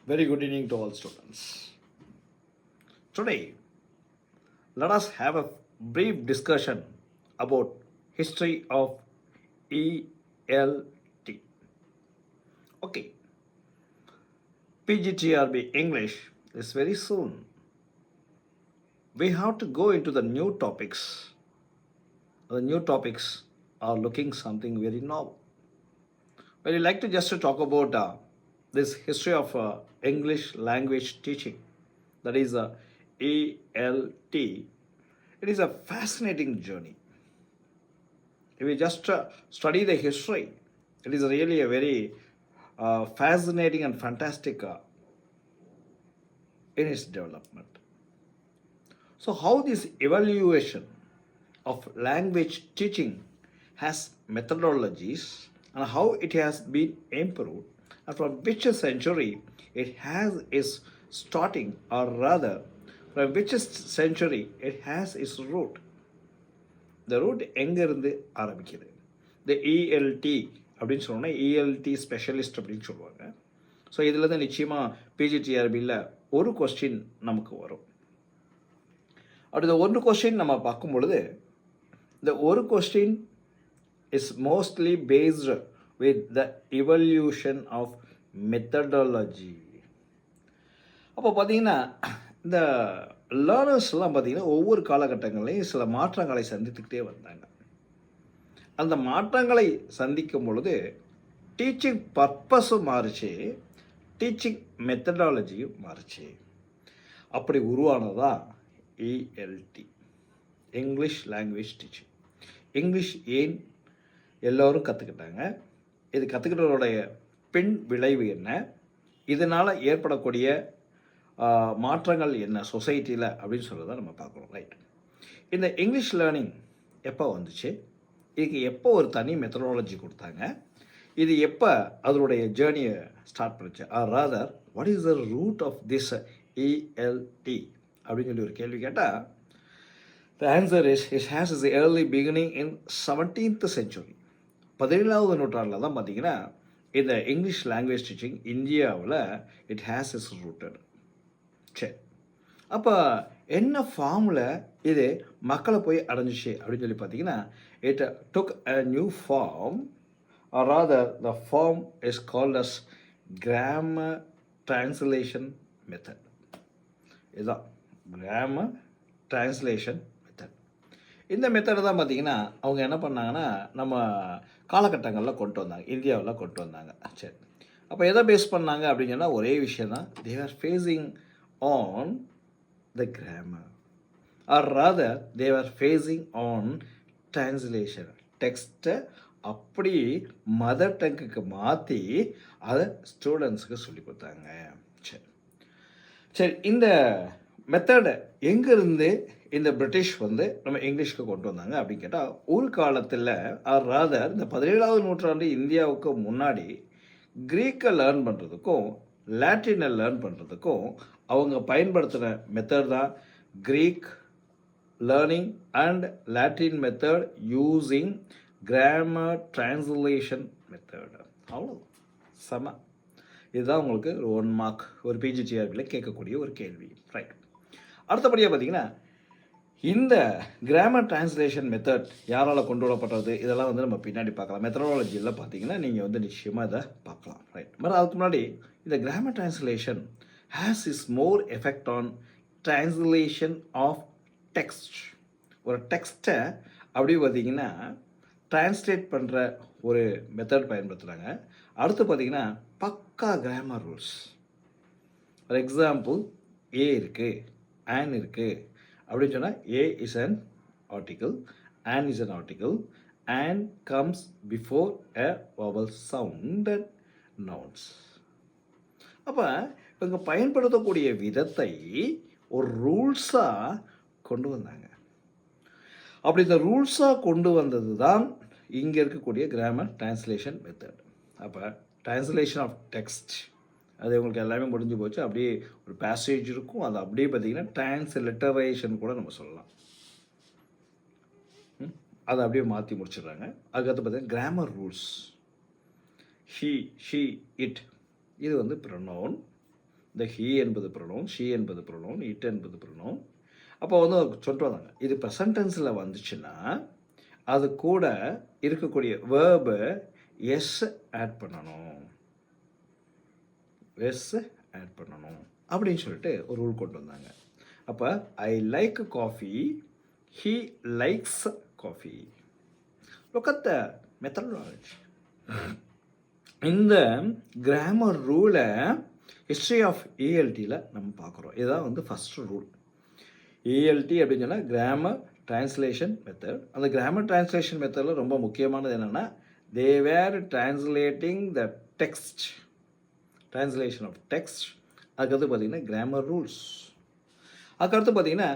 Very good evening to all students. Today, let us have a brief discussion about history of ELT. Okay, PGTRB English is very soon. We have to go into the new topics. The new topics are looking something very novel. Well, I like to just to talk about this history of English language teaching. That is ELT. It is a fascinating journey. If we just study the history, it is really a very fascinating and fantastic in its development. So, how this evaluation of language teaching has methodologies and how it has been improved, and from which century it has its starting, or rather, from which century it has its root. இந்த root எங்கேருந்து ஆரம்பிக்குது? இந்த ELT அப்படின்னு சொன்னோன்னா ELT specialist அப்படின்னு சொல்லுவாங்க. So இதில் தான் நிச்சயமாக பிஜிடிஆர்பியில் ஒரு கொஸ்டின் நமக்கு வரும். அடுத்த ஒரு கொஸ்டின் நம்ம பார்க்கும் பொழுது இந்த ஒரு question is mostly based with the evolution of methodology. அப்போ பார்த்தீங்கன்னா இந்த லேர்னர்ஸ்லாம் பார்த்திங்கன்னா ஒவ்வொரு காலகட்டங்களையும் சில மாற்றங்களை சந்தித்துக்கிட்டே வந்தாங்க. அந்த மாற்றங்களை சந்திக்கும் பொழுது டீச்சிங் பர்பஸும் மாறுச்சு, டீச்சிங் மெத்தடாலஜியும் மாறுச்சு. அப்படி உருவானதா ELT, English language teaching. English ஏன் எல்லோரும் கற்றுக்கிட்டாங்க, இது கற்றுக்கிட்டதோடைய பின் விளைவு என்ன, இதனால் ஏற்படக்கூடிய மாற்றங்கள் என்ன சொசைட்டியில் அப்படின்னு சொல்கிறத நம்ம பார்க்குறோம். ரைட், இந்த இங்கிலீஷ் லேர்னிங் எப்போ வந்துச்சு, இதுக்கு எப்போ ஒரு தனி மெத்தடாலஜி கொடுத்தாங்க, இது எப்போ அதனுடைய ஜேர்னியை ஸ்டார்ட் பண்ணிச்சு, or rather what is the root of this ELT அப்படின்னு சொல்லி ஒரு கேள்வி கேட்டால் the answer is it has is early beginning in 17th century. 17வது நூற்றாண்டில் தான் பார்த்தீங்கன்னா இந்த இங்கிலீஷ் லாங்குவேஜ் டீச்சிங் இந்தியாவில் இட் ஹேஸ் இஸ் ரூட்டட். சரி, அப்போ என்ன ஃபார்மில் இது மக்களை போய் அடைஞ்சிச்சு அப்படின்னு சொல்லி பார்த்தீங்கன்னா it took a new form, or rather the form is called as grammar translation method. இதுதான் கிராமர் டிரான்ஸ்லேஷன் மெத்தட். இந்த மெத்தட் தான் பார்த்தீங்கன்னா அவங்க என்ன பண்ணாங்கன்னா நம்ம காலகட்டங்களில் கொண்டு வந்தாங்க, இந்தியாவில் கொண்டு வந்தாங்க. சரி, அப்போ எதை பேஸ் பண்ணாங்க அப்படின்னு சொன்னால் ஒரே விஷயம் தான், they are facing on the grammar, or rather they were facing on translation. டெக்ஸ்ட்டை அப்படி மதர் டங்குக்கு மாற்றி அதை ஸ்டூடெண்ட்ஸுக்கு சொல்லி கொடுத்தாங்க. சரி சரி, இந்த மெத்தடை எங்கேருந்து இந்த பிரிட்டிஷ் நம்ம இங்கிலீஷ்க்கு கொண்டு வந்தாங்க அப்படின்னு கேட்டால் ஒரு காலத்தில், ஆர் ராதர் இந்த 17வது நூற்றாண்டு இந்தியாவுக்கு முன்னாடி க்ரீக்கை லேர்ன் பண்ணுறதுக்கும் லாட்டினை லேர்ன் பண்ணுறதுக்கும் அவங்க பயன்படுத்தின மெத்தட் தான் Greek learning and Latin method using grammar translation method. அவ்வளோ செம. இதுதான் உங்களுக்கு ஒரு 1 mark ஒரு பிஜிடிஆர்பியில் கேட்கக்கூடிய ஒரு கேள்வி. ரைட், அடுத்தபடியாக பார்த்தீங்கன்னா இந்த கிராமர் டிரான்ஸ்லேஷன் மெத்தட் யாரால் கொண்டு வரப்பட்டது இதெல்லாம் நம்ம பின்னாடி பார்க்கலாம். மெத்தடாலஜியில் பார்த்தீங்கன்னா நீங்கள் நிச்சயமாக இதை பார்க்கலாம். ரைட், பட் அதுக்கு முன்னாடி இந்த grammar translation has its more effect on translation of text. ஒரு டெக்ஸ்ட்டை அப்படி பார்த்தீங்கன்னா டிரான்ஸ்லேட் பண்ணுற ஒரு மெத்தட் பயன்படுத்துகிறாங்க. அடுத்து பார்த்தீங்கன்னா பக்கா grammar rules. For example A இருக்குது, ஆன் இருக்குது அப்படின்னு சொன்னால் A is an article, an is an article, an comes before a vowel sounded nouns. அப்போ இவங்க பயன்படுத்தக்கூடிய விதத்தை ஒரு ரூல்ஸாக கொண்டு வந்தாங்க. அப்படி இந்த ரூல்ஸாக கொண்டு வந்தது தான் இங்கே இருக்கக்கூடிய கிராமர் டிரான்ஸ்லேஷன் மெத்தட். அப்போ டிரான்ஸ்லேஷன் ஆஃப் டெக்ஸ்ட் அது உங்களுக்கு எல்லாமே முடிஞ்சு போச்சு. அப்படியே ஒரு பேசேஜ் இருக்கும், அது அப்படியே பார்த்தீங்கன்னா டிரான்ஸ்லிட்டரேஷன் கூட நம்ம சொல்லலாம். அதை அப்படியே மாற்றி முடிச்சிடுறாங்க. அதுக்கடுத்து பார்த்தீங்கன்னா grammar rules. He, she, it இது ப்ரொனவுன். இந்த ஹீ என்பது ப்ரொனவுன், ஷீ என்பது ப்ரொனவுன், இட் என்பது ப்ரொனவுன். அப்போ வந்து சொல்லிட்டு வந்தாங்க, இது ப்ரெசன்ட் டென்ஸில் வந்துச்சுன்னா அது கூட இருக்கக்கூடிய வேர்பு எஸ் ஆட் பண்ணணும், எஸ் ஆட் பண்ணணும் அப்படின்னு சொல்லிட்டு ஒரு ரூல் கொண்டு வந்தாங்க. அப்போ I like coffee, he likes coffee. Look at the methodology. இந்த கிராமர் ரூலை ஹிஸ்ட்ரி ஆஃப் ஏஎல்டியில் நம்ம பார்க்குறோம். இதுதான் வந்து ஃபஸ்ட் ரூல். ஏஎல்டி அப்படின்னு சொன்னால் கிராமர் டிரான்ஸ்லேஷன் மெத்தட். அந்த கிராமர் டிரான்ஸ்லேஷன் மெத்தடில் ரொம்ப முக்கியமானது என்னென்னா, they were translating the text, translation of text. அதுக்கடுத்து பார்த்திங்கன்னா கிராமர் ரூல்ஸ். அதுக்கடுத்து பார்த்திங்கன்னா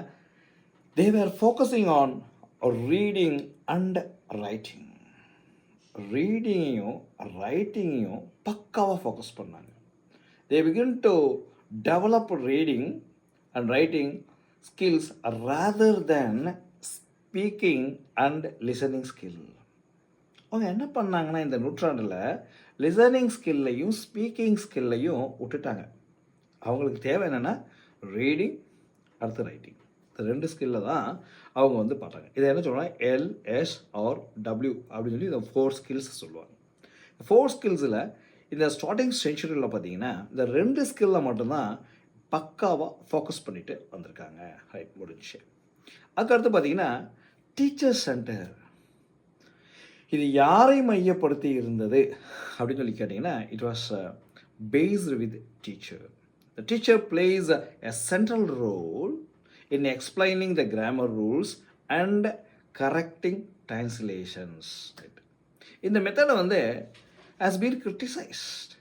they were focusing on reading and writing. ரீடிங்கையும் ரைட்டிங்கையும் பக்காவாக ஃபோக்கஸ் பண்ணாங்க. They begin to develop reading and writing skills rather than speaking and listening skill. அவங்க என்ன பண்ணாங்கன்னா இந்த நூற்றாண்டில் லிசனிங் ஸ்கில்லையும் ஸ்பீக்கிங் ஸ்கில்லையும் விட்டுட்டாங்க. அவங்களுக்கு தேவை என்னென்னா ரீடிங் அடுத்து ரைட்டிங். இந்த 2 ஸ்கில்லை தான் அவங்க வந்து பார்த்தாங்க. இதை என்ன சொல்லுவாங்க, LSRW அப்படின்னு சொல்லி இந்த 4 ஸ்கில்ஸ் சொல்லுவாங்க. 4 ஸ்கில்ஸில் இந்த ஸ்டார்டிங் செஞ்சுரியில் பார்த்தீங்கன்னா இந்த 2 ஸ்கில்லை மட்டும்தான் பக்காவாக ஃபோக்கஸ் பண்ணிட்டு வந்திருக்காங்க. ரைட், முடிஞ்சு. அதுக்கடுத்து பார்த்தீங்கன்னா டீச்சர் சென்டர். இது யாரை மையப்படுத்தி இருந்தது அப்படின்னு சொல்லி கேட்டிங்கன்னா, it was based with teacher. The teacher plays a central role in explaining the grammar rules and correcting translations. Right, இந்த மெத்தடை வந்து has been criticised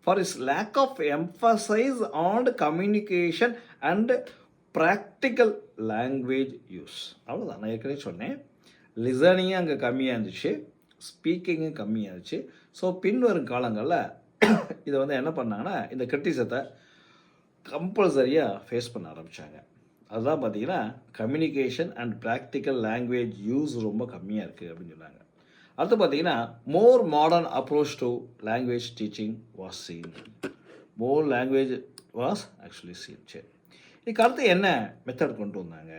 for its lack of emphasis on communication and practical language use. அவ்வளோதான், நான் ஏற்கனவே சொன்னேன். லிசனிங்கும் அங்கே கம்மியாக இருந்துச்சு, ஸ்பீக்கிங்கும் கம்மியாக இருந்துச்சு. ஸோ பின்வரும் காலங்களில் இதை வந்து என்ன பண்ணாங்கன்னா இந்த கிரிட்டிசத்தை கம்பல்சரியாக ஃபேஸ் பண்ண ஆரம்பித்தாங்க. அதுதான் பார்த்தீங்கன்னா communication and practical language use ரொம்ப கம்மியாக இருக்குது அப்படின்னு சொன்னாங்க. அடுத்து பார்த்தீங்கன்னா more modern approach to language teaching was seen. More language was actually seen. சரி, இதுக்கு அடுத்து என்ன மெத்தட் கொண்டு வந்தாங்க?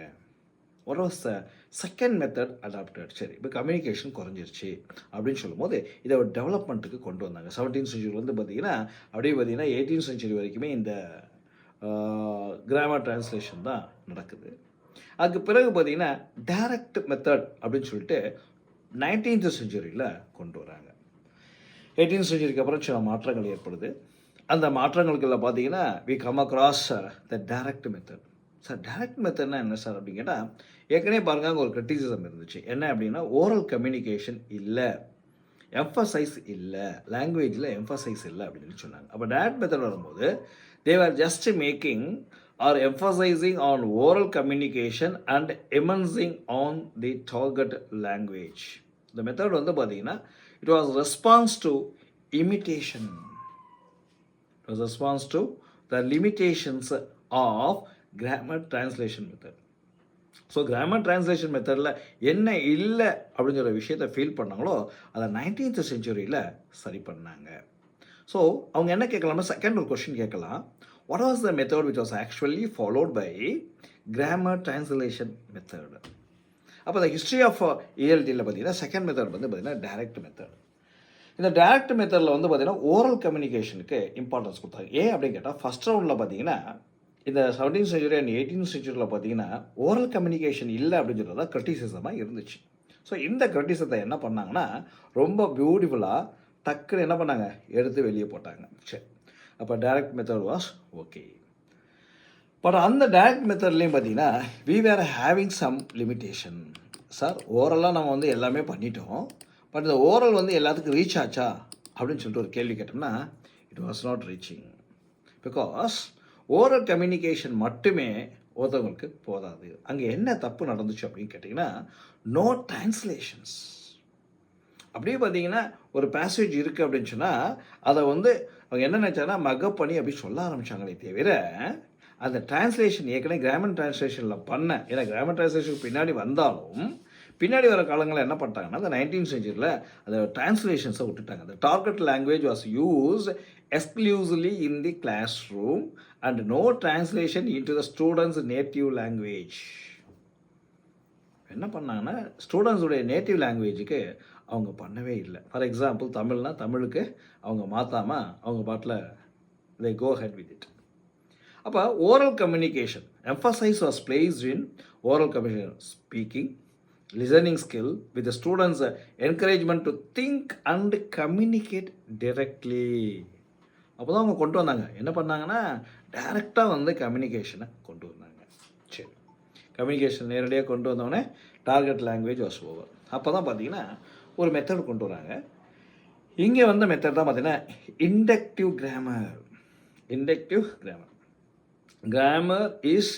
What was the second method adapted? சரி, இப்போ கம்யூனிகேஷன் குறைஞ்சிருச்சு அப்படின்னு சொல்லும்போது இதை ஒரு டெவலப்மெண்ட்டுக்கு கொண்டு வந்தாங்க. 17th செஞ்சுரிலேருந்து பார்த்தீங்கன்னா அப்படியே பார்த்தீங்கன்னா 18th செஞ்சுரி வரைக்குமே இந்த கிராமர் டிரான்ஸ்லேஷன் தான் நடக்குது. அதுக்கு பிறகு பார்த்தீங்கன்னா டைரக்ட் மெத்தட் அப்படின்னு சொல்லிட்டு 19th செஞ்சுரியில் கொண்டு வராங்க. 18th செஞ்சுரிக்கு அப்புறம் சில மாற்றங்கள் ஏற்படுது. அந்த மாற்றங்களுக்குள்ள பார்த்தீங்கன்னா we come across the direct method. Sir direct மெத்தட்னா என்ன சார் அப்படின்னு கேட்டால், ஏற்கனவே பாருங்கள் அங்கே ஒரு கிரிட்டிசிசம் இருந்துச்சு. என்ன அப்படின்னா ஓரல் கம்யூனிகேஷன் இல்லை, எம்ஃபசைஸ் இல்லை, லாங்குவேஜில் எம்ஃபசைஸ் இல்லை அப்படின்னு சொல்லி சொன்னாங்க. அப்போ டைரக்ட் மெத்தட் வரும்போது they were just making or emphasizing on oral communication and emphasizing on the target language. The method வந்து பார்த்தீங்கன்னா it was response to imitation. It was response to the limitations of grammar translation method. So grammar translation மெத்தடில் என்ன இல்லை அப்படிங்கிற விஷயத்தை feel பண்ணாங்களோ அதை 19th செஞ்சுரியில் சரி பண்ணாங்க. ஸோ அவங்க என்ன கேட்கலாம்னா செகண்ட் ஒரு கொஷின் கேட்கலாம், what was the method which was actually followed by grammar translation method? அப்போ த ஹிஸ்ட்ரி ஆஃப் ஏஎல்டியில் பார்த்தீங்கன்னா செகண்ட் மெத்தட் வந்து பார்த்தீங்கன்னா டைரக்ட் மெத்தட். இந்த டைரக்ட் மெத்தடில் வந்து பார்த்தீங்கன்னா ஓரல் கம்யூனிகேஷனுக்கு இம்பார்ட்டன்ஸ் கொடுத்தாங்க. ஏன் அப்படின்னு கேட்டால் ஃபஸ்ட் ரவுண்டில் பார்த்தீங்கன்னா இந்த 17th செஞ்சுரி அண்ட் 18th செஞ்சுரியில் பார்த்தீங்கன்னா ஓரல் கம்யூனிகேஷன் இல்லை அப்படின்னு சொல்கிறது தான் கிரிட்டிசிசமாக இருந்துச்சு. ஸோ இந்த கிரிட்டிசிசத்தை என்ன பண்ணாங்கன்னா ரொம்ப பியூட்டிஃபுல்லாக டக்குன்னு என்ன பண்ணாங்க, எடுத்து வெளியே போட்டாங்க. சரி, அப்போ direct method was okay. But அந்த டைரக்ட் மெத்தட்லேயும் பார்த்தீங்கன்னா we were having some limitation. Sir ஓரலாக நம்ம வந்து எல்லாமே பண்ணிட்டோம், பட் இந்த ஓரல் வந்து எல்லாத்துக்கும் ரீச் ஆச்சா அப்படின்னு சொல்லிட்டு ஒரு கேள்வி கேட்டோம்னா it was not reaching. Because oral communication மட்டுமே ஒருத்தவங்களுக்கு போதாது. அங்கே என்ன தப்பு நடந்துச்சு அப்படின்னு கேட்டிங்கன்னா நோ டிரான்ஸ்லேஷன்ஸ். அப்படியே பார்த்தீங்கன்னா ஒரு பேசேஜ் இருக்குது அப்படின்னு சொன்னால் அதை வந்து அவங்க என்ன நினச்சாங்கன்னா மக்கப் பண்ணி அப்படி சொல்ல ஆரம்பித்தாங்களே தவிர அந்த டிரான்ஸ்லேஷன் ஏற்கனவே கிராமர் டிரான்ஸ்லேஷனில் பண்ண, ஏன்னா கிராமர் டிரான்ஸ்லேஷனுக்கு பின்னாடி வந்தாலும் பின்னாடி வர காலங்களில் என்ன பண்ணிட்டாங்கன்னா அந்த 19th செஞ்சுரியில் அந்த டிரான்ஸ்லேஷன்ஸை விட்டுட்டாங்க. அந்த target language was use exclusively in the classroom and no translation into the students' native language. என்ன பண்ணாங்கன்னா ஸ்டூடெண்ட்ஸுடைய நேட்டிவ் லாங்குவேஜுக்கு அவங்க பண்ணவே இல்லை. ஃபார் எக்ஸாம்பிள் தமிழ்னா தமிழுக்கு அவங்க மாற்றாமல் அவங்க பாட்டில் they go ahead with it. அப்போ oral communication emphasize was placed in oral communication speaking listening skill with the students encouragement to think and communicate directly. அப்போ தான் அவங்க கொண்டு வந்தாங்க. என்ன பண்ணாங்கன்னா டைரெக்டாக வந்து கம்யூனிகேஷனை கொண்டு வந்தாங்க. சரி, கம்யூனிகேஷன் நேரடியாக கொண்டு வந்தோடனே டார்கெட் லாங்குவேஜ் வாஸ் ஓவர். அப்போ தான் பார்த்தீங்கன்னா ஒரு மெத்தட் கொண்டு வராங்க. இங்கே வந்த மெத்தட் தான் பார்த்தீங்கன்னா inductive grammar. Inductive grammar. Grammar is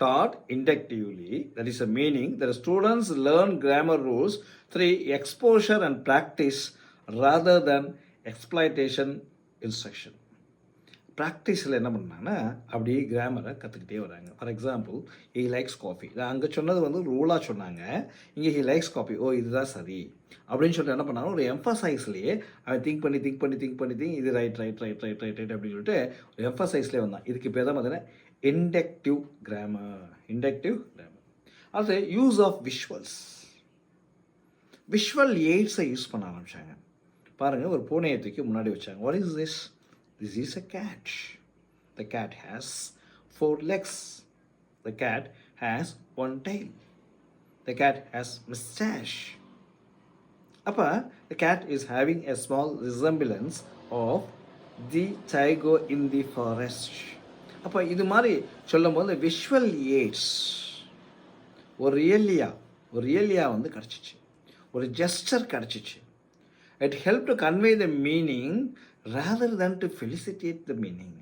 taught inductively, that is a meaning that students learn grammar rules through exposure and practice rather than exploitation instruction. ப்ராக்டிஸில் என்ன பண்ணாங்கன்னா அப்படியே கிராமரை கற்றுக்கிட்டே வராங்க. For example he likes coffee, அங்கே சொன்னது வந்து ரூலாக சொன்னாங்க, இங்கே ஹி லைக்ஸ் காஃபி, ஓ இதுதான் சரி அப்படின்னு சொல்லிட்டு என்ன பண்ணாங்க, ஒரு எம்ஃபசைஸ்லேயே அவன் திங்க் பண்ணி இது ரைட் அப்படின்னு சொல்லிட்டு ஒரு எம்ஃபசைஸ்லேயே வந்தான். இதுக்கு பேர் தான் பார்த்தீங்கன்னா இண்டக்டிவ் கிராமர். அடுத்து யூஸ் ஆஃப் விஷுவல் எய்ட்ஸை யூஸ் பண்ண ஆரம்பித்தாங்க. பாருங்கள், ஒரு பூனையை தூக்கி முன்னாடி வச்சாங்க. What is this? This is a cat. The cat has 4 legs. The cat has 1 tail. The cat has mustache. Appa, the cat is having a small resemblance of the tiger in the forest. அப்போ இது மாதிரி சொல்லும் போது visual AIDS ஒரு ரியலியா வந்து கிடச்சிச்சு, ஒரு gesture கிடச்சிச்சு. It help to convey the meaning rather than to felicitate the meaning.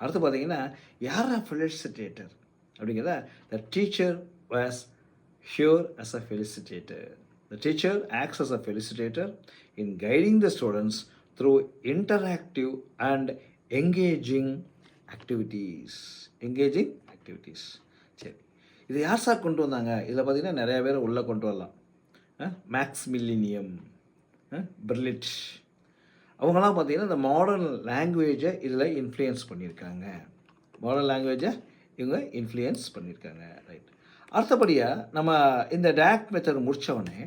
அடுத்து பார்த்தீங்கன்னா யாரா ஃபெலிசிட்டேட்டர் அப்படிங்கிறத the teacher was here as a felicitator. The teacher acts as a felicitator in guiding the students through interactive and engaging activities. சரி, இது யார் sir கொண்டு வந்தாங்க? இதில் பார்த்தீங்கன்னா நிறைய பேர் உள்ளே கொண்டு வரலாம். மேக்ஸ் மில்லினியம், பெர்லிட், அவங்களாம் பார்த்திங்கன்னா இந்த மாடர்ன் லாங்குவேஜை இதில் இன்ஃப்ளூயன்ஸ் பண்ணியிருக்காங்க. ரைட். அடுத்தபடியாக நம்ம இந்த டேரக்ட் மெத்தட் முடித்தவொடனே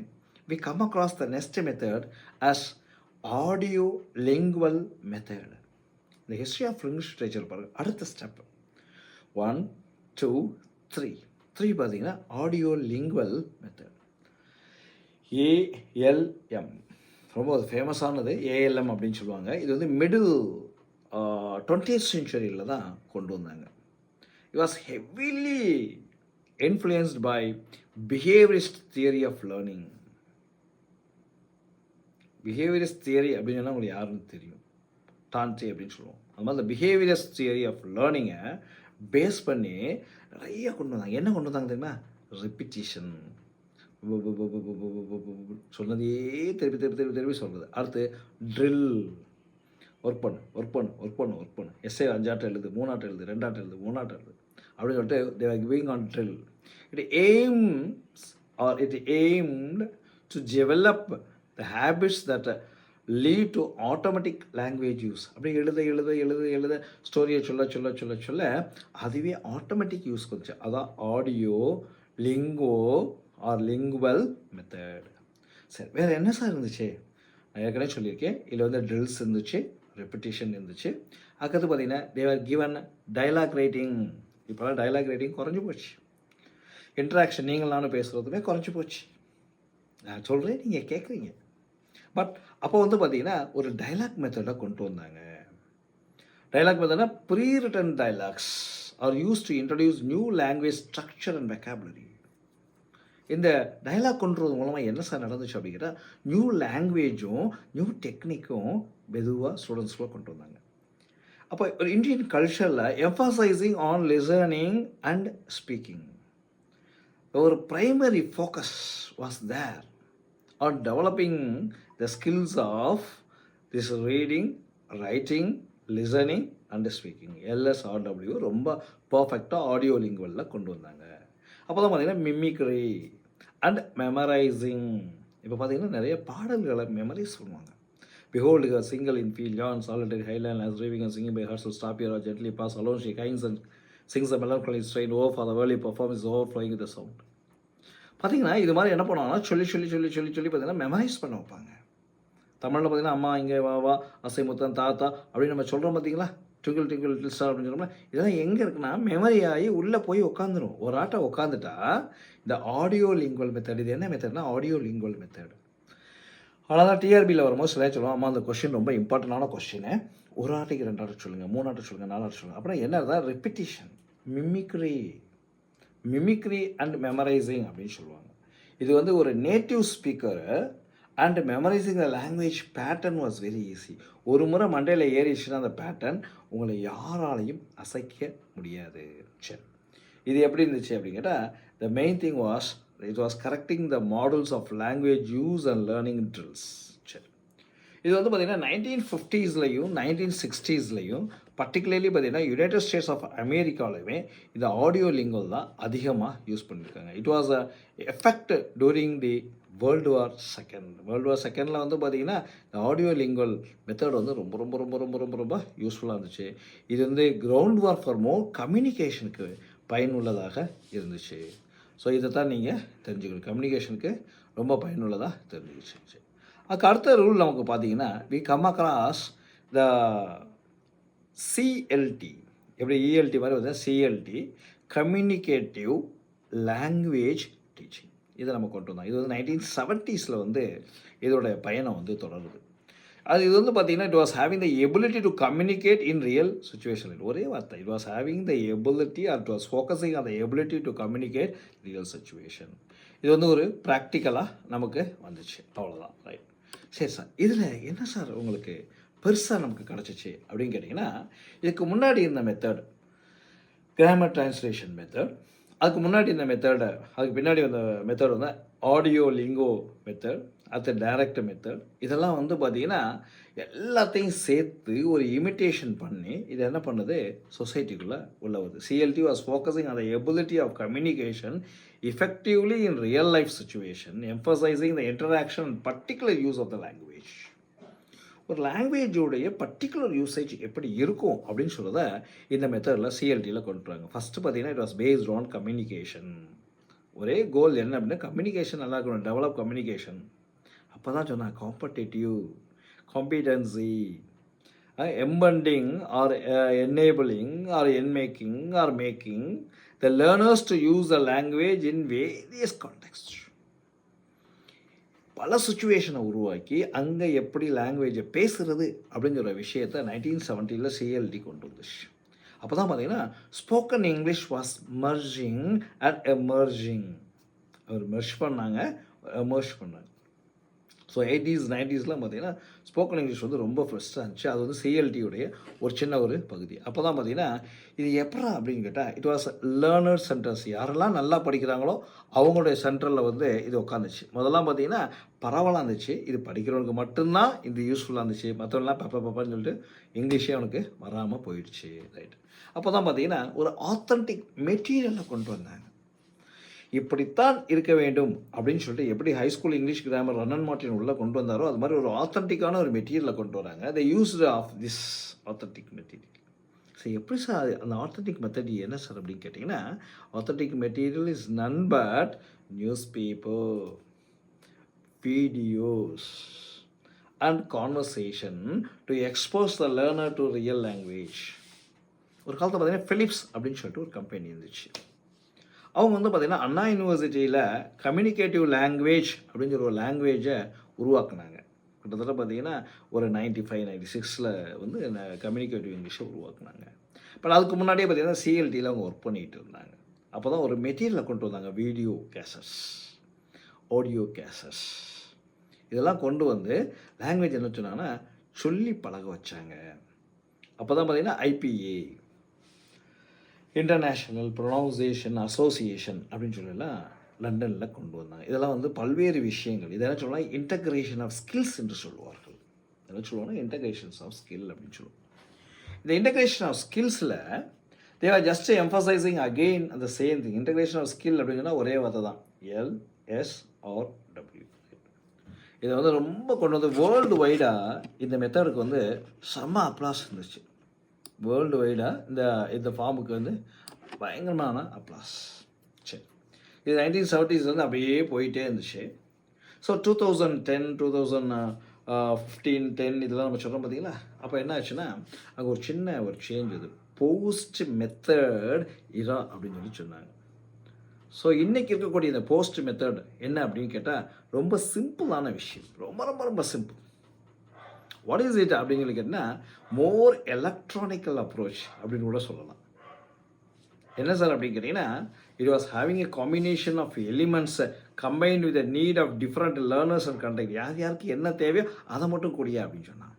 we come across the next method as audio lingual method. இந்த ஹிஸ்ட்ரி ஆஃப் லிங்குவிஸ்டிக் பாருங்கள். அடுத்த ஸ்டெப் 1 2 3 பார்த்தீங்கன்னா ஆடியோ லிங்குவல் மெத்தட். ALM ரொம்ப ஃபேமஸானது ஏஎல்எம் அப்படின்னு சொல்லுவாங்க. இது வந்து மிடில் 20th செஞ்சுரியில் தான் கொண்டு வந்தாங்க. It was heavily influenced by behaviourist theory of learning. Behaviourist theory அப்படின்னு சொன்னால் உங்களுக்கு யாருன்னு தெரியும், டான்சி அப்படின்னு சொல்லுவோம். அது மாதிரி இந்த பிஹேவியரிஸ்ட் தியரி ஆஃப் லேர்னிங்கை பேஸ் பண்ணி நிறைய கொண்டு வந்தாங்க. என்ன கொண்டு வந்தாங்க தெரியுமா? ரெப்பிட்டிஷன், சொன்னதையே திருப்பி சொல்கிறது. அடுத்து ட்ரில், ஒர்க் பண்ணு, எஸ்ஏ 5 ஆட்டம் எழுது, 3 ஆட்டம் எழுது, 2 ஆட்டம் எழுது, 3 ஆட்டம் எழுது அப்படின்னு சொல்லிட்டு they were giving on drill. It aimed to develop the habits that lead to automatic language use. அப்படி எழுத ஸ்டோரியை சொல்ல அதுவே ஆட்டோமேட்டிக் யூஸ் வந்துச்சு. அதான் ஆடியோ லிங்கோ ஆர் லிங்குவல் மெத்தட். சரி, வேறு என்ன சார் இருந்துச்சு? நான் ஏற்கனவே சொல்லியிருக்கேன். இதில் வந்து ட்ரில்ஸ் இருந்துச்சு, ரெப்பிட்டிஷன் இருந்துச்சு. அதுக்கடுத்து பார்த்தீங்கன்னா தேவர் கிவன் டைலாக் ரைட்டிங். இப்போலாம் டைலாக் ரைட்டிங் குறைஞ்சி போச்சு. இன்ட்ராக்ஷன் நீங்கள் நானும் பேசுகிறதுமே குறைஞ்சி போச்சு. நான் சொல்கிறேன், நீங்கள் கேட்குறீங்க. பட் அப்போ வந்து பார்த்தீங்கன்னா ஒரு டைலாக் மெத்தடை கொண்டு வந்தாங்க. டைலாக் மெத்தட்னா pre written dialogues are used to introduce new language structure and vocabulary. இந்த டைலாக் கொண்டு வரது மூலமாக என்ன சார் நடந்துச்சு அப்படிங்கிற நியூ லாங்குவேஜும் நியூ டெக்னிக்கும் மெதுவாக ஸ்டூடெண்ட்ஸ்க்குள்ள கொண்டு வந்தாங்க. அப்போ ஒரு இந்தியன் கல்ச்சரில் emphasising on listening and speaking ஒரு primary focus was there on developing the skills of this reading, writing, listening and speaking. LSRW ரொம்ப பர்ஃபெக்டாக ஆடியோ லிங்குவலில் கொண்டு வந்தாங்க. அப்போ தான் பார்த்தீங்கன்னா மிமிக்ரி அண்ட் மெமரைசிங். இப்போ பார்த்தீங்கன்னா நிறைய பாடல்களை மெமரைஸ் பண்ணுவாங்க. Behold her single in field, John solitary highland as raving and singing by herself, stop here or gently pass alone, she hangs and sings a melancholy strain, oh for the worldly performance overflowing with the sound. பார்த்தீங்கன்னா இது மாதிரி என்ன பண்ணுவாங்கன்னா சொல்லி சொல்லி சொல்லி சொல்லி சொல்லி பார்த்தீங்கன்னா மெமரைஸ் பண்ண வைப்பாங்க. தமிழில் பார்த்தீங்கன்னா அம்மா இங்கே வா வா அசை முத்தன் தாத்தா அப்படின்னு நம்ம சொல்கிறோம் பார்த்தீங்களா, ட்விங்கிள் ட்விங்கிள் லிட்டில் ஸ்டார் அப்படின்னு சொல்கிறோம்னா, இதெல்லாம் எங்கே இருக்குன்னா மெமரி ஆகி உள்ளே போய் உட்காந்துரும். ஒரு ஆட்டை உட்காந்துட்டா இந்த ஆடியோ லிங்குவல் மெத்தட், இது என்ன மெத்தட்னா ஆடியோ லிங்குவல் மெத்தட். அவ்வளோதான். டிஆர்பியில் வரும்போது சில சொல்லுவோம், அம்மா அந்த கொஸ்டின் ரொம்ப இம்பார்ட்டண்டான கொஸ்டின், ஒரு ஆட்டைக்கு 2 ஆட்டை சொல்லுங்கள், 3 ஆட்டை சொல்லுங்கள், 4 ஆட்டை சொல்லுங்கள். அப்புறம் என்ன இருந்தால் ரெப்பிட்டிஷன், மிமிக்ரி அண்ட் மெமரைசிங் அப்படின்னு சொல்லுவாங்க. இது வந்து ஒரு native speaker and memorising the language pattern was very easy. ஒரு முறை மண்டையில் ஏறிச்சுன்னா அந்த பேட்டர்ன் உங்களை யாராலையும் அசைக்க முடியாது. சரி, இது எப்படி இருந்துச்சு அப்படின்னு கேட்டால், the main thing was it was correcting the models of language use and learning drills. சரி, இது வந்து பார்த்திங்கன்னா 1950ஸ்லையும் 1960ஸ்லையும் பர்டிகுலர்லி பார்த்திங்கன்னா யுனைடெட் ஸ்டேட்ஸ் ஆஃப் அமெரிக்காவிலுமே இந்த ஆடியோ லிங்குவல் தான் அதிகமாக யூஸ் பண்ணியிருக்காங்க. It was a effect during the world war செகண்டில் வந்து பார்த்திங்கன்னா இந்த ஆடியோ லிங்குவல் மெத்தட் வந்து ரொம்ப ரொம்ப ரொம்ப ரொம்ப ரொம்ப ரொம்ப யூஸ்ஃபுல்லாக இருந்துச்சு. இது வந்து கிரவுண்ட் வார் ஃபார் மோர் கம்யூனிகேஷனுக்கு பயனுள்ளதாக இருந்துச்சு. ஸோ இதை தான் நீங்கள் தெரிஞ்சுக்கணும், கம்யூனிகேஷனுக்கு ரொம்ப பயனுள்ளதாக தெரிஞ்சுக்கிச்சு. அதுக்கு அடுத்த ரூல் நமக்கு பார்த்தீங்கன்னா, we come across the CLT. எப்படி இஎல்டி மாதிரி வந்து சிஎல்டி, கம்யூனிகேட்டிவ் லாங்குவேஜ் டீச்சிங். இதை நம்ம கொண்டு வந்தோம். இது வந்து 1970ஸ்ல வந்து இதோடைய பயணம் வந்து தொடருது. இது வந்து பார்த்திங்கன்னா, it was having the ability to communicate in real situation. ஒரே வார்த்தை, it was having the ability R it was focusing on the ability to communicate real situation. இது வந்து ஒரு ப்ராக்டிக்கலாக நமக்கு வந்துச்சு, அவ்வளோதான். ரைட், சரி சார், இதில் என்ன சார் உங்களுக்கு பெருசாக நமக்கு கிடச்சிச்சு அப்படின்னு கேட்டிங்கன்னா, இதுக்கு முன்னாடி இந்த மெத்தட் கிராமர் டிரான்ஸ்லேஷன் மெத்தட், அதுக்கு முன்னாடி இந்த மெத்தடை, அதுக்கு பின்னாடி வந்த மெத்தட் வந்து ஆடியோ லிங்கோ மெத்தட், அடுத்த டைரக்ட் மெத்தட், இதெல்லாம் வந்து பார்த்திங்கன்னா எல்லாத்தையும் சேர்த்து ஒரு இமிட்டேஷன் பண்ணி இது என்ன பண்ணுது, சொசைட்டிக்குள்ளே உள்ள வருது. CLT was focusing on the ability of communication effectively in real life situation, emphasizing the interaction and particular use of the language. ஒரு லாங்குவேஜோடைய பர்டிகுலர் யூசேஜ் எப்படி இருக்கும் அப்படின்னு சொல்கிறத இந்த மெத்தடில் சிஎல்டியில் கொண்டு வராங்க. ஃபஸ்ட்டு பார்த்தீங்கன்னா, it was based on communication. ஒரே கோல் என்ன அப்படின்னா, கம்யூனிகேஷன் நல்லா இருக்கணும், டெவலப் கம்யூனிகேஷன். அப்போ தான் சொன்னாங்க competitive, competency, embedding or enabling or enmaking or making the learners to use the language in various contexts. பல சுச்சுவேஷனை உருவாக்கி அங்கே எப்படி லாங்குவேஜை பேசுகிறது அப்படிங்கிற விஷயத்தை 1970 சிஎல்டி கொண்டு வந்துச்சு. அப்போ தான் பார்த்தீங்கன்னா spoken English was merging and emerging. அவர் மெர்ஜ் பண்ணாங்க, எமர்ஜ் பண்ணாங்க. ஸோ 80s 90ஸ்லாம் பார்த்தீங்கன்னா ஸ்போக்கன் இங்கிலீஷ் வந்து ரொம்ப ஃபஸ்ட்டாக இருந்துச்சு. அது வந்து சிஎல்டியுடைய ஒரு சின்ன ஒரு பகுதி. அப்போ தான் பார்த்தீங்கன்னா இது எப்படா அப்படின்னு கேட்டால், இட் வாஸ் லேர்னர் சென்டர்ஸ். யாரெல்லாம் நல்லா படிக்கிறாங்களோ அவங்களுடைய சென்டரில் வந்து இது உட்காந்துச்சு. முதல்லாம் பார்த்தீங்கன்னா பரவலாக இருந்துச்சு, இது படிக்கிறவனுக்கு மட்டும்தான் இது யூஸ்ஃபுல்லாக இருந்துச்சு, மற்றவங்களாம் பப்பான்னு சொல்லிட்டு இங்கிலீஷே அவனுக்கு வராமல் போயிடுச்சு. ரைட், அப்போ தான் பார்த்தீங்கன்னா ஒரு ஆத்தென்டிக் மெட்டீரியலை கொண்டு வந்தாங்க. இப்படித்தான் இருக்க வேண்டும் அப்படின்னு சொல்லிட்டு எப்படி ஹைஸ்கூல் இங்கிலீஷ் கிராமர் ரன்னன் மார்ட்டின் உள்ளே கொண்டு வந்தாரோ அது மாதிரி ஒரு ஆத்தென்டிக்கான ஒரு மெட்டீரியலை கொண்டு வராங்க. They used of this authentic material. So எப்படி சார் அந்த ஆத்தென்டிக் மெத்தட் என்ன சார் அப்படின்னு கேட்டிங்கன்னா, authentic material is none but news paper, videos and conversation to expose the learner to real language. ஒரு காலத்தில் பார்த்தீங்கன்னா ஃபிலிப்ஸ் அப்படின்னு சொல்லிட்டு ஒரு கம்பெனி இருந்துச்சு. அவங்க வந்து பார்த்திங்கன்னா அண்ணா யூனிவர்சிட்டியில் கம்யூனிகேட்டிவ் லாங்குவேஜ் அப்படிங்கிற ஒரு லாங்குவேஜை உருவாக்குனாங்க. கிட்டத்தட்ட பார்த்திங்கன்னா ஒரு 95 96 வந்து கம்யூனிகேட்டிவ் இங்கிலீஷை உருவாக்குனாங்க. பட் அதுக்கு முன்னாடியே பார்த்திங்கன்னா சிஎல்டியில் அவங்க ஒர்க் பண்ணிகிட்டு இருந்தாங்க. அப்போ தான் ஒரு மெட்டீரியலை கொண்டு வந்தாங்க, வீடியோ கேசட்ஸ், ஆடியோ கேசட்ஸ். இதெல்லாம் கொண்டு வந்து லாங்குவேஜ் என்ன சொன்னாங்கன்னா சொல்லி பழக வச்சாங்க. அப்போ தான் பார்த்திங்கன்னா ஐபிஏ, இன்டர்நேஷ்னல் ப்ரொனவுன்சியேஷன் அசோசியேஷன் அப்படின்னு சொல்லலாம் லண்டனில் கொண்டு வந்தாங்க. இதெல்லாம் வந்து பல்வேறு விஷயங்கள். இதெல்லாம் சொல்லலாம் இன்டகிரேஷன் ஆஃப் ஸ்கில்ஸ் என்று சொல்லுவார்கள். இதெல்லாம் சொல்லுவாங்கன்னா இன்டகிரேஷன்ஸ் ஆஃப் ஸ்கில் அப்படின்னு சொல்லுவோம். இந்த இன்டகிரேஷன் ஆஃப் ஸ்கில்ஸில் they are just emphasising again அந்த same thing. Integration of skill அப்படின்னா ஒரே வார்த்தை தான், எல்எஸ்ஆர்டபிள்யூ. இதை வந்து ரொம்ப கொண்டு வந்து வேர்ல்டு வைடாக இந்த மெத்தடுக்கு வந்து செம்ம அப்ளாஸ் இருந்துச்சு. வேர்ல்டு வைடாக இந்த ஃபார்முக்கு வந்து பயங்கரமான அப்ளாஸ். சரி, இது 1970s வந்து அப்படியே போயிட்டே இருந்துச்சு. ஸோ 2010, 2015, 10 இதெல்லாம் நம்ம சொல்கிறோம் பார்த்தீங்களா? அப்போ என்ன ஆச்சுன்னா அங்கே ஒரு சின்ன ஒரு சேஞ்ச் இது. போஸ்ட் மெத்தட் இரா அப்படின்னு சொல்லி சொன்னாங்க. ஸோ இன்றைக்கி இருக்கக்கூடிய இந்த போஸ்ட் மெத்தட் என்ன அப்படின்னு கேட்டால் ரொம்ப சிம்பிளான விஷயம். ரொம்ப ரொம்ப ரொம்ப சிம்பிள். வாட் இஸ் இட் அப்படின்னு சொல்லி கேட்டால் மோர் எலக்ட்ரானிக்கல் அப்ரோச் அப்படின்னு கூட சொல்லலாம். என்ன சார் அப்படின்னு கேட்டிங்கன்னா, it was having a combination of elements combined with need of different learners and conduct. யாருக்கு என்ன தேவையோ அதை மட்டும் கூடிய அப்படின்னு சொன்னாங்க.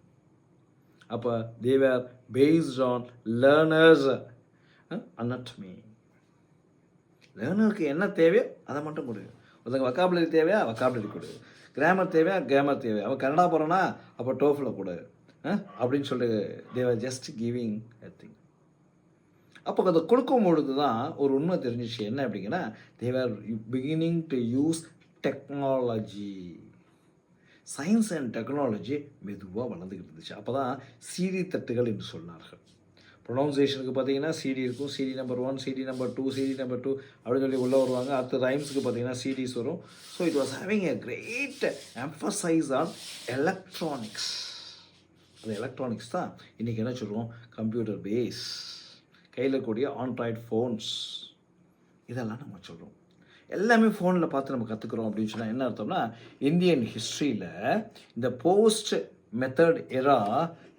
அப்போ தேவர் பேஸ்ட் ஆன் லேர்னர்ஸ் அனட்டமி. லேர்னருக்கு என்ன தேவையோ அதை மட்டும் கொடு. ஒருத்தங்க வக்காபுலரி தேவையா வக்காபுலரி கொடு, கிராமர் தேவையா கிராமர் தேவையா, அவன் கன்னடா போகிறான்னா அப்போ டோஃபில் கொடு அப்படின்னு சொல்லிட்டு they were just giving a thing. அப்போ அதை கொடுக்கும் பொழுது தான் ஒரு உண்மை தெரிஞ்சிச்சு. என்ன அப்படிங்கன்னா, they were beginning to use technology. Science and technology மெதுவாக வளர்ந்துக்கிட்டு இருந்துச்சு. அப்போ தான் சிடி தட்டுகள் என்று சொன்னார்கள். ப்ரொனவுன்சியேஷனுக்கு பார்த்தீங்கன்னா சிடி இருக்கும். CD number 1, CD number 2, CD number 2 அப்படின்னு சொல்லி உள்ளே வருவாங்க. அடுத்த ரைம்ஸுக்கு பார்த்தீங்கன்னா சிடிஸ் வரும். So it was having a great emphasise on electronics. அந்த எலக்ட்ரானிக்ஸ் தான் இன்றைக்கி என்ன சொல்கிறோம், கம்ப்யூட்டர் பேஸ், கையில் கூடிய ஆண்ட்ராய்டு ஃபோன்ஸ், இதெல்லாம் நம்ம சொல்கிறோம். எல்லாமே ஃபோனில் பார்த்து நம்ம கற்றுக்குறோம் அப்படின்னு சொன்னால் என்ன அர்த்தம்னா, இந்தியன் ஹிஸ்ட்ரியில் இந்த post method era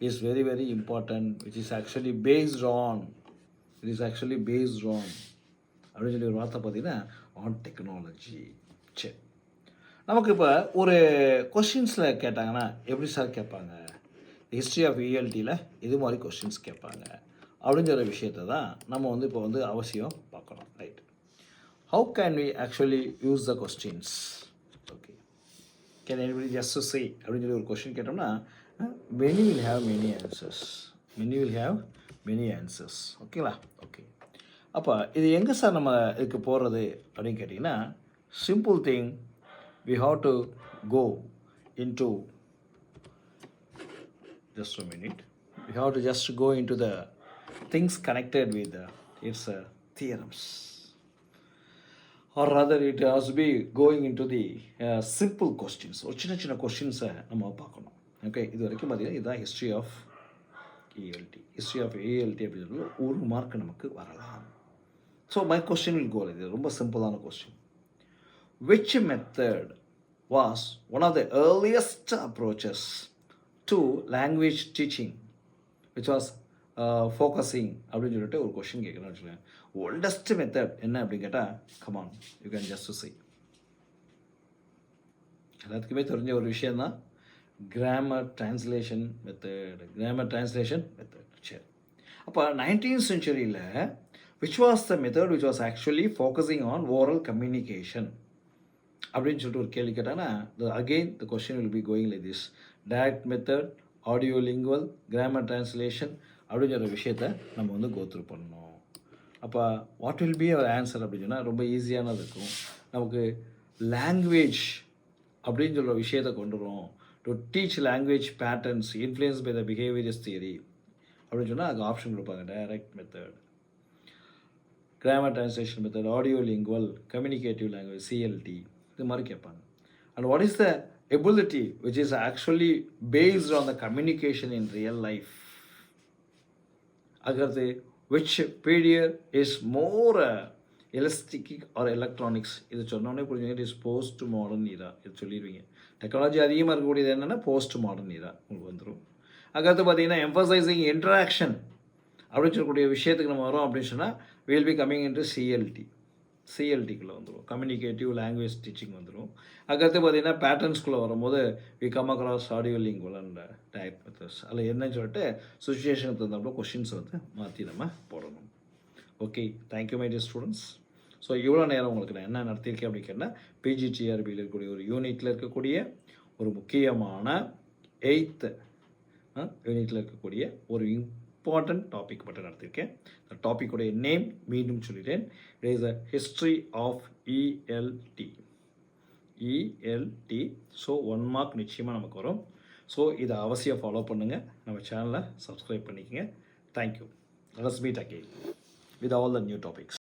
is very very important, which is actually based on அப்படின்னு சொல்லி ஒரு வார்த்தை பார்த்தீங்கன்னா ஆன் டெக்னாலஜி. சரி, நமக்கு இப்போ ஒரு கொஷின்ஸில் கேட்டாங்கன்னா எப்படி சார் கேட்பாங்க, ஹிஸ்ட்ரி ஆஃப் இஎல்டியில் இது மாதிரி கொஷின்ஸ் கேட்பாங்க அப்படிங்கிற விஷயத்தை தான் நம்ம வந்து இப்போ வந்து அவசியம் பார்க்கணும். Right, how can we actually use the questions? Okay, can anybody just say அப்படின்னு சொல்லி ஒரு கொஸ்டின் கேட்டோம்னா many will have many answers. ஓகேங்களா? ஓகே, அப்போ இது எங்கே சார் நம்ம இதுக்கு போகிறது அப்படின்னு கேட்டிங்கன்னா, simple thing, we have to go into just a minute. We have to just go into the things connected with its theorems, or rather it has to be going into the simple questions. ஒரு சின்ன சின்ன கொஸ்டின்ஸை நம்ம பார்க்கணும். Okay, இது வரைக்கும் பார்த்தீங்கன்னா இதுதான் history of ALT. History of ALT அப்படின்றது ஒரு மார்க் நமக்கு வரலாம். So my question will go, இது ரொம்ப சிம்பிளான question. Which method was one of the earliest approaches to language teaching which was focusing அப்படின்னு சொல்லிட்டு ஒரு கொஷின் கேட்குறேன்னு வச்சுக்கோங்க. ஓல்டஸ்ட் மெத்தட் என்ன அப்படின்னு கேட்டால், come on you can just say. எல்லாத்துக்குமே தெரிஞ்ச ஒரு விஷயந்தான் கிராமர் டிரான்ஸ்லேஷன் மெத்தட். சரி, அப்போ 19th centuryயில் which was the method which was actually focusing on oral communication அப்படின்னு சொல்லிட்டு ஒரு கேள்வி கேட்டாங்கன்னா, again the question will be going like this: direct method, audio lingual, grammar translation அப்படிங்கிற விஷயத்தை நம்ம வந்து கோத்ரூ பண்ணணும். அப்போ what will be our answer அப்படின்னு சொன்னால் ரொம்ப ஈஸியானது இருக்கும். நமக்கு லாங்குவேஜ் அப்படின்னு சொல்கிற விஷயத்தை கொண்டு வரும். To teach language patterns influence by the behaviours theory அப்படின்னு சொன்னால் அதுக்கு ஆப்ஷன் கொடுப்பாங்க. Direct method, grammar translation method, audio lingual, communicative language CLT, இது மாதிரி கேட்பாங்க. And what is the ability which is actually based on the communication in real life? Agarthe, which period is more elastic or electronics? இது சொன்னோன்னே புரிஞ்சுங்க, it is post modern ஈரா. இது சொல்லிடுவீங்க. Technology அதிகமாக இருக்கக்கூடியது என்னென்னா போஸ்ட் மாடர்ன் ஈரா உங்களுக்கு வந்துடும். அதுக்கடுத்து பார்த்தீங்கன்னா எம்ஃபசைசிங் இன்ட்ராக்ஷன் அப்படின்னு சொல்லக்கூடிய விஷயத்துக்கு நம்ம வரோம் அப்படின்னு சொன்னால் வில் பி கம்மிங் இன்டு சிஎல்டிக்குள்ளே வந்துடும். கம்யூனிகேட்டிவ் லாங்குவேஜ் டீச்சிங் வந்துடும். அதுக்கடுத்து பார்த்தீங்கன்னா பேட்டர்ன்ஸ்குள்ளே வரும்போது we come across audio lingual and type methods. அதில் என்னன்னு சொல்லிட்டு சுச்சுவேஷனுக்கு தகுந்தப்போ கொஷின்ஸ் வந்து மாற்றி நம்ம போடணும். Okay, thank you my dear students. So இவ்வளோ நேரம் உங்களுக்கு நான் என்ன நடத்தியிருக்கேன் அப்படின்னு கேட்டால், பிஜிடிஆர்பியில் இருக்கக்கூடிய ஒரு யூனிட்டில் இருக்கக்கூடிய ஒரு முக்கியமான 8th யூனிட்டில் இருக்கக்கூடிய ஒரு இம்பார்ட்டன்ட் டாபிக் மட்டும் நடத்தியிருக்கேன். அந்த டாப்பிக்குடைய நேம் மீண்டும் சொல்லிட்டேன். It is a history of ELT. ELT. So 1 mark நிச்சயமாக நமக்கு வரும். ஸோ இதை அவசியம் ஃபாலோ பண்ணுங்கள். நம்ம சேனலை சப்ஸ்கிரைப் பண்ணிக்கங்க. Thank you. Let us meet again with all the new topics.